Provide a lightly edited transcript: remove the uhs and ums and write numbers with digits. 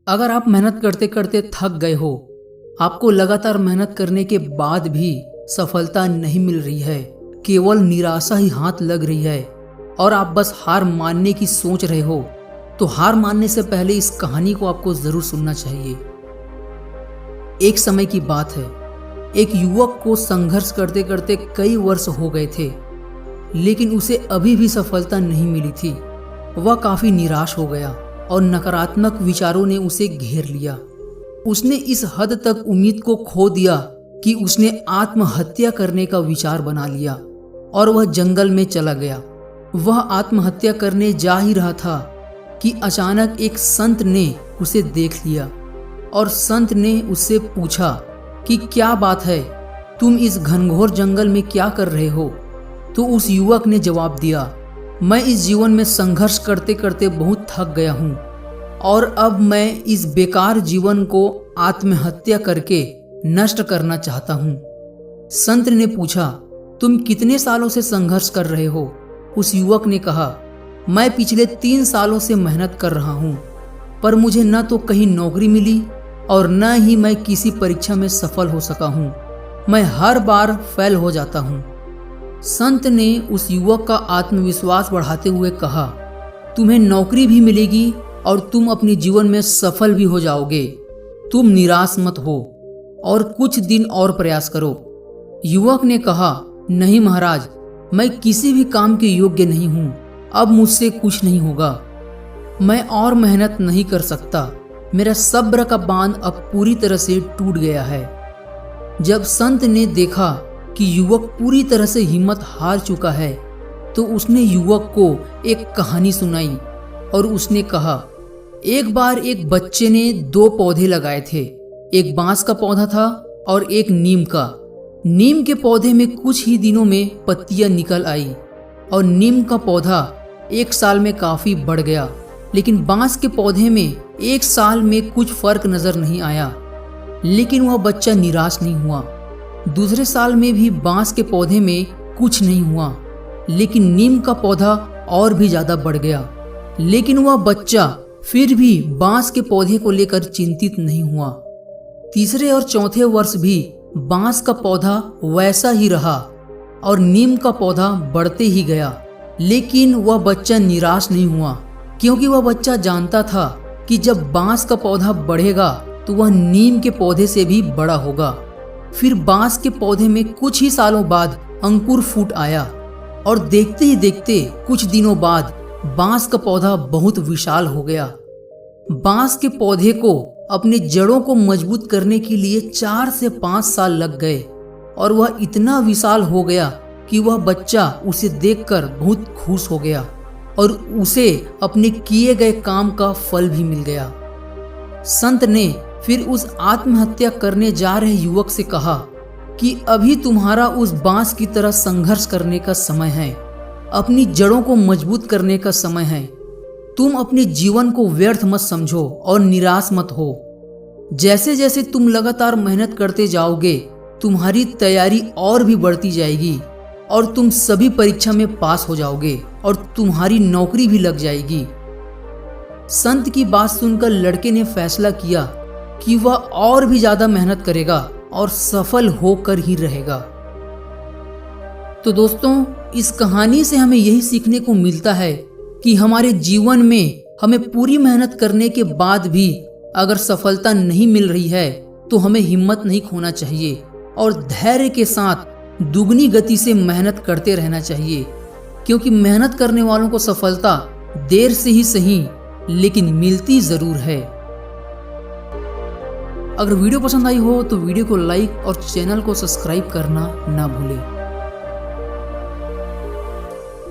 अगर आप मेहनत करते करते थक गए हो, आपको लगातार मेहनत करने के बाद भी सफलता नहीं मिल रही है, केवल निराशा ही हाथ लग रही है और आप बस हार मानने की सोच रहे हो, तो हार मानने से पहले इस कहानी को आपको जरूर सुनना चाहिए। एक समय की बात है, एक युवक को संघर्ष करते करते कई वर्ष हो गए थे, लेकिन उसे अभी भी सफलता नहीं मिली थी। वह काफी निराश हो गया और नकारात्मक विचारों ने उसे घेर लिया। उसने इस हद तक उम्मीद को खो दिया कि उसने आत्महत्या करने का विचार बना लिया और वह जंगल में चला गया। वह आत्महत्या करने जा ही रहा था कि अचानक एक संत ने उसे देख लिया और संत ने उससे पूछा कि क्या बात है, तुम इस घनघोर जंगल में क्या कर रहे हो? तो उस युवक ने जवाब दिया, मैं इस जीवन में संघर्ष करते करते बहुत थक गया हूँ और अब मैं इस बेकार जीवन को आत्महत्या करके नष्ट करना चाहता हूँ। संत ने पूछा, तुम कितने सालों से संघर्ष कर रहे हो? उस युवक ने कहा, मैं पिछले 3 सालों से मेहनत कर रहा हूँ, पर मुझे न तो कहीं नौकरी मिली और न ही मैं किसी परीक्षा में सफल हो सका हूँ। मैं हर बार फेल हो जाता हूँ। संत ने उस युवक का आत्मविश्वास बढ़ाते हुए कहा, तुम्हें नौकरी भी मिलेगी और तुम अपने जीवन में सफल भी हो जाओगे। तुम निराश मत हो और कुछ दिन और प्रयास करो। युवक ने कहा, नहीं महाराज, मैं किसी भी काम के योग्य नहीं हूँ। अब मुझसे कुछ नहीं होगा। मैं और मेहनत नहीं कर सकता। मेरा सब्र का बांध अब पूरी तरह से टूट गया है। जब संत ने देखा कि युवक पूरी तरह से हिम्मत हार चुका है, तो उसने युवक को एक कहानी सुनाई और उसने कहा, एक बार एक बच्चे ने 2 पौधे लगाए थे। एक बांस का पौधा था और एक नीम का। नीम के पौधे में कुछ ही दिनों में पत्तियां निकल आई और नीम का पौधा 1 साल में काफी बढ़ गया, लेकिन बांस के पौधे में 1 साल में कुछ फर्क नजर नहीं आया। लेकिन वह बच्चा निराश नहीं हुआ। दूसरे साल में भी बांस के पौधे में कुछ नहीं हुआ, लेकिन नीम का पौधा और भी ज्यादा बढ़ गया। लेकिन वह बच्चा फिर भी बांस के पौधे को लेकर चिंतित नहीं हुआ। तीसरे और चौथे वर्ष भी बांस का पौधा वैसा ही रहा और नीम का पौधा बढ़ते ही गया, लेकिन वह बच्चा निराश नहीं हुआ, क्योंकि वह बच्चा जानता था कि जब बांस का पौधा बढ़ेगा तो वह नीम के पौधे से भी बड़ा होगा। फिर बांस के पौधे में कुछ ही सालों बाद अंकुर फूट आया और देखते ही देखते कुछ दिनों बाद बांस का पौधा बहुत विशाल हो गया। बांस के पौधे को अपनी जड़ों को मजबूत करने के लिए 4 से 5 साल लग गए और वह इतना विशाल हो गया कि वह बच्चा उसे देखकर बहुत खुश हो गया और उसे अपने किए गए काम का फल भी मिल गया। संत ने फिर उस आत्महत्या करने जा रहे युवक से कहा कि अभी तुम्हारा उस बांस की तरह संघर्ष करने का समय है। अपनी जड़ों को मजबूत करने का समय है। तुम अपने जीवन को व्यर्थ मत समझो और निराश मत हो। जैसे जैसे तुम लगातार मेहनत करते जाओगे, तुम्हारी तैयारी और भी बढ़ती जाएगी और तुम सभी परीक्षा में पास हो जाओगे और तुम्हारी नौकरी भी लग जाएगी। संत की बात सुनकर लड़के ने फैसला किया कि वह और भी ज्यादा मेहनत करेगा और सफल होकर ही रहेगा। तो दोस्तों, इस कहानी से हमें यही सीखने को मिलता है कि हमारे जीवन में हमें पूरी मेहनत करने के बाद भी अगर सफलता नहीं मिल रही है तो हमें हिम्मत नहीं खोना चाहिए और धैर्य के साथ दुगनी गति से मेहनत करते रहना चाहिए, क्योंकि मेहनत करने वालों को सफलता देर से ही सही लेकिन मिलती जरूर है। अगर वीडियो पसंद आई हो तो वीडियो को लाइक और चैनल को सब्सक्राइब करना ना भूलें।